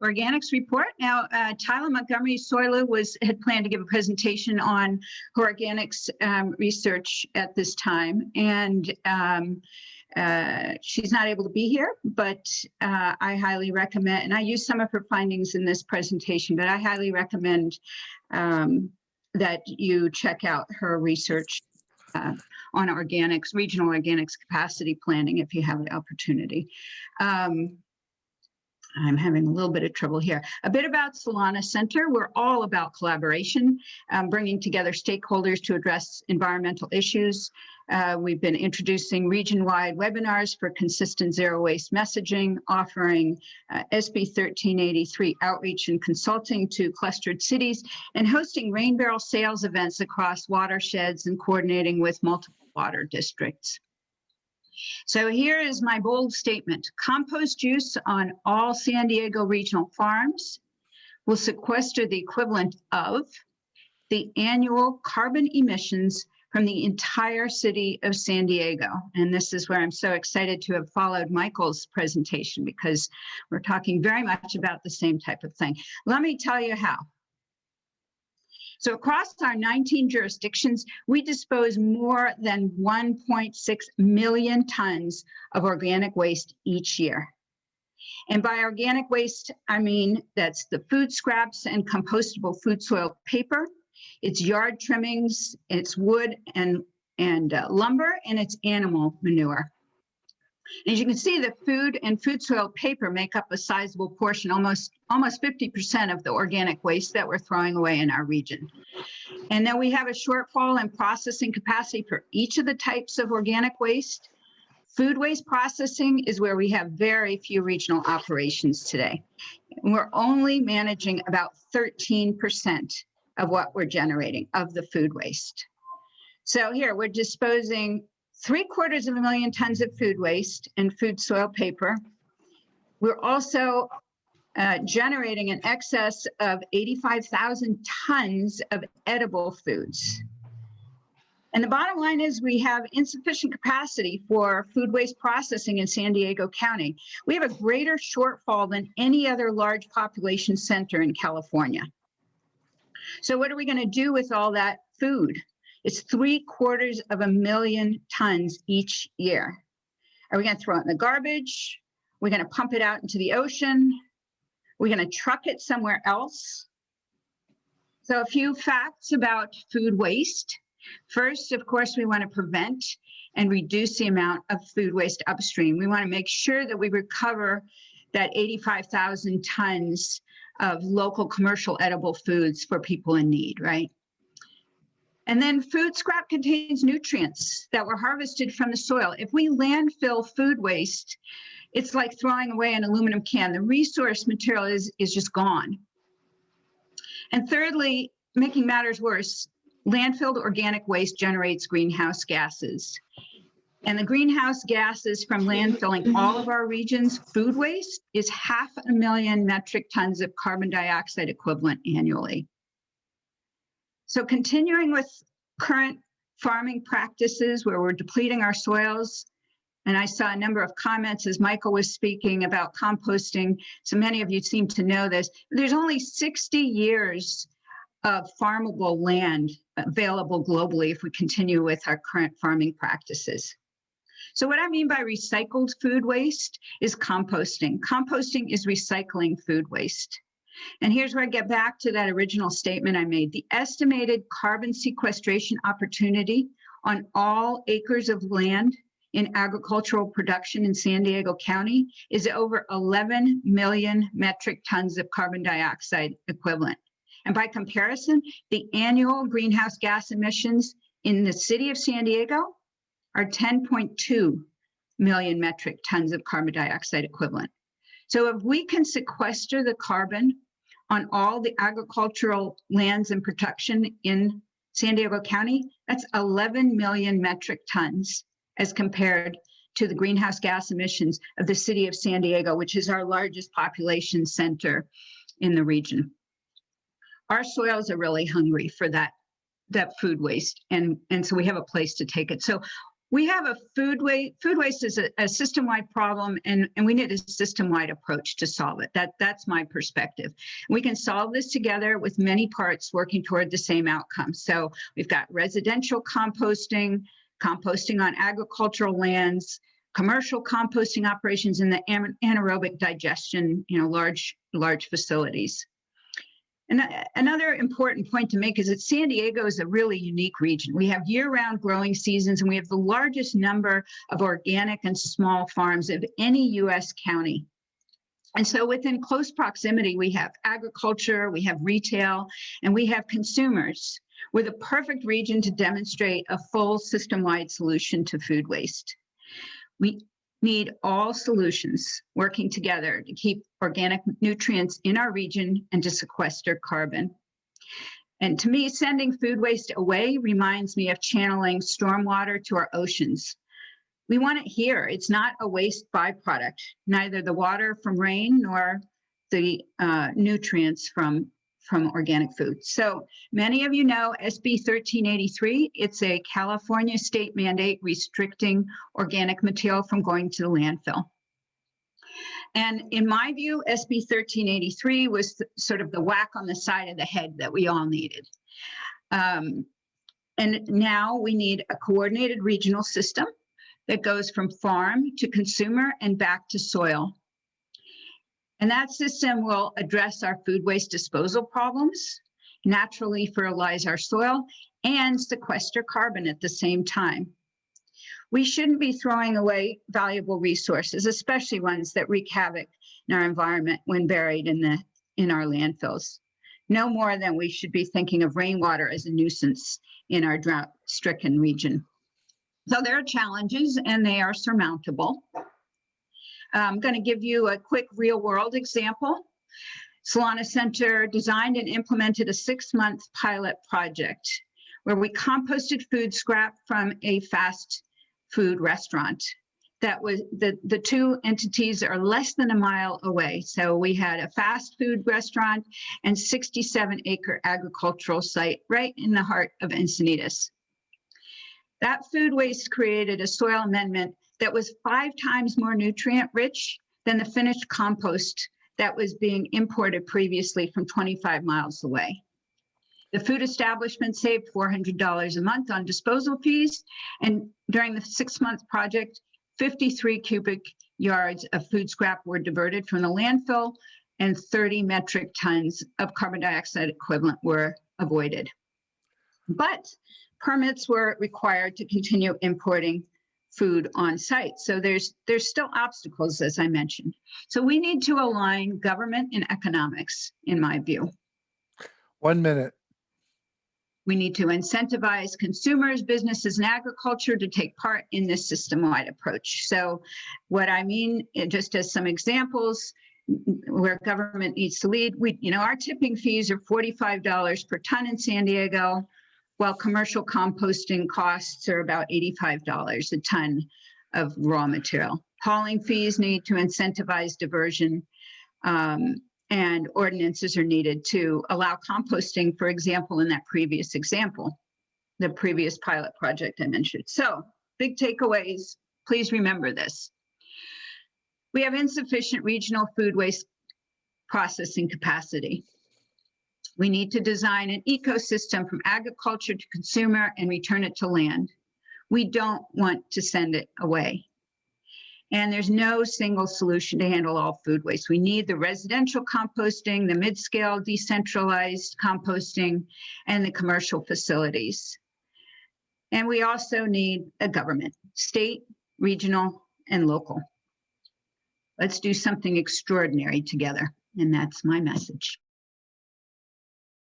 organics report. Now, Tyler Montgomery Soiler had planned to give a presentation on her organics research at this time, and she's not able to be here, but I highly recommend, and I use some of her findings in this presentation, but I highly recommend that you check out her research on organics, regional organics capacity planning if you have the opportunity. I'm having a little bit of trouble here. A bit about Solana Center. We're all about collaboration, bringing together stakeholders to address environmental issues. We've been introducing region-wide webinars for consistent zero waste messaging, offering SB 1383 outreach and consulting to clustered cities, and hosting rain barrel sales events across watersheds and coordinating with multiple water districts. So here is my bold statement. Compost use on all San Diego regional farms will sequester the equivalent of the annual carbon emissions from the entire city of San Diego. And this is where I'm so excited to have followed Michael's presentation, because we're talking very much about the same type of thing. Let me tell you how. So across our 19 jurisdictions, we dispose more than 1.6 million tons of organic waste each year. And by organic waste, I mean that's the food scraps and compostable food soil paper, it's yard trimmings, it's wood and lumber, and it's animal manure. As you can see, the food and food soil paper make up a sizable portion, almost 50% of the organic waste that we're throwing away in our region. And then we have a shortfall in processing capacity for each of the types of organic waste. Food waste processing is where we have very few regional operations today. We're only managing about 13% of what we're generating of the food waste. So here we're disposing 750,000 tons of food waste and food soil paper. We're also generating in excess of 85,000 tons of edible foods. And the bottom line is we have insufficient capacity for food waste processing in San Diego County. We have a greater shortfall than any other large population center in California. So what are we going to do with all that food? It's 750,000 tons each year. Are we going to throw it in the garbage? We're going to pump it out into the ocean? We're going to truck it somewhere else? So a few facts about food waste. First, of course, we want to prevent and reduce the amount of food waste upstream. We want to make sure that we recover that 85,000 tons of local commercial edible foods for people in need, right? And then food scrap contains nutrients that were harvested from the soil. If we landfill food waste, it's like throwing away an aluminum can. The resource material is just gone. And thirdly, making matters worse, landfilled organic waste generates greenhouse gases. And the greenhouse gases from landfilling all of our region's food waste is 500,000 metric tons of carbon dioxide equivalent annually. So continuing with current farming practices where we're depleting our soils, and I saw a number of comments as Michael was speaking about composting, so many of you seem to know this, there's only 60 years of farmable land available globally if we continue with our current farming practices. So what I mean by recycled food waste is composting. Composting is recycling food waste. And here's where I get back to that original statement I made. The estimated carbon sequestration opportunity on all acres of land in agricultural production in San Diego County is over 11 million metric tons of carbon dioxide equivalent. And by comparison, the annual greenhouse gas emissions in the city of San Diego are 10.2 million metric tons of carbon dioxide equivalent. So if we can sequester the carbon on all the agricultural lands and production in San Diego County, that's 11 million metric tons as compared to the greenhouse gas emissions of the city of San Diego, which is our largest population center in the region. Our soils are really hungry for that food waste, and so we have a place to take it. So We have a food waste is a system-wide problem, and we need a system-wide approach to solve it. That's my perspective. We can solve this together with many parts working toward the same outcome. So we've got residential composting, composting on agricultural lands, commercial composting operations in the anaerobic digestion, large facilities. And another important point to make is that San Diego is a really unique region. We have year-round growing seasons, and we have the largest number of organic and small farms of any U.S. county. And so within close proximity, we have agriculture, we have retail, and we have consumers. We're the perfect region to demonstrate a full system-wide solution to food waste. We need all solutions working together to keep organic nutrients in our region and to sequester carbon. And to me, sending food waste away reminds me of channeling stormwater to our oceans. We want it here. It's not a waste byproduct, neither the water from rain nor the nutrients from organic food. So many of you know SB 1383. It's a California state mandate restricting organic material from going to the landfill. And in my view, SB 1383 was sort of the whack on the side of the head that we all needed. And now we need a coordinated regional system that goes from farm to consumer and back to soil. And that system will address our food waste disposal problems, naturally fertilize our soil, and sequester carbon at the same time. We shouldn't be throwing away valuable resources, especially ones that wreak havoc in our environment when buried in our landfills. No more than we should be thinking of rainwater as a nuisance in our drought-stricken region. So there are challenges, and they are surmountable. I'm going to give you a quick real-world example. Solana Center designed and implemented a 6-month pilot project where we composted food scrap from a fast food restaurant. That was the two entities are less than a mile away. So we had a fast food restaurant and 67-acre agricultural site right in the heart of Encinitas. That food waste created a soil amendment that was 5 times more nutrient rich than the finished compost that was being imported previously from 25 miles away. The food establishment saved $400 a month on disposal fees, and during the 6-month project, 53 cubic yards of food scrap were diverted from the landfill, and 30 metric tons of carbon dioxide equivalent were avoided. But permits were required to continue importing food on site. So there's still obstacles, as I mentioned. So we need to align government and economics, in my view. 1 minute. We need to incentivize consumers, businesses, and agriculture to take part in this system-wide approach. So what I mean, just as some examples, where government needs to lead, our tipping fees are $45 per ton in San Diego, while commercial composting costs are about $85 a ton of raw material. Hauling fees need to incentivize diversion, and ordinances are needed to allow composting, for example, in that previous example, the previous pilot project I mentioned. So, big takeaways, please remember this. We have insufficient regional food waste processing capacity. We need to design an ecosystem from agriculture to consumer and return it to land. We don't want to send it away. And there's no single solution to handle all food waste. We need the residential composting, the mid-scale decentralized composting, and the commercial facilities. And we also need a government, state, regional, and local. Let's do something extraordinary together. And that's my message.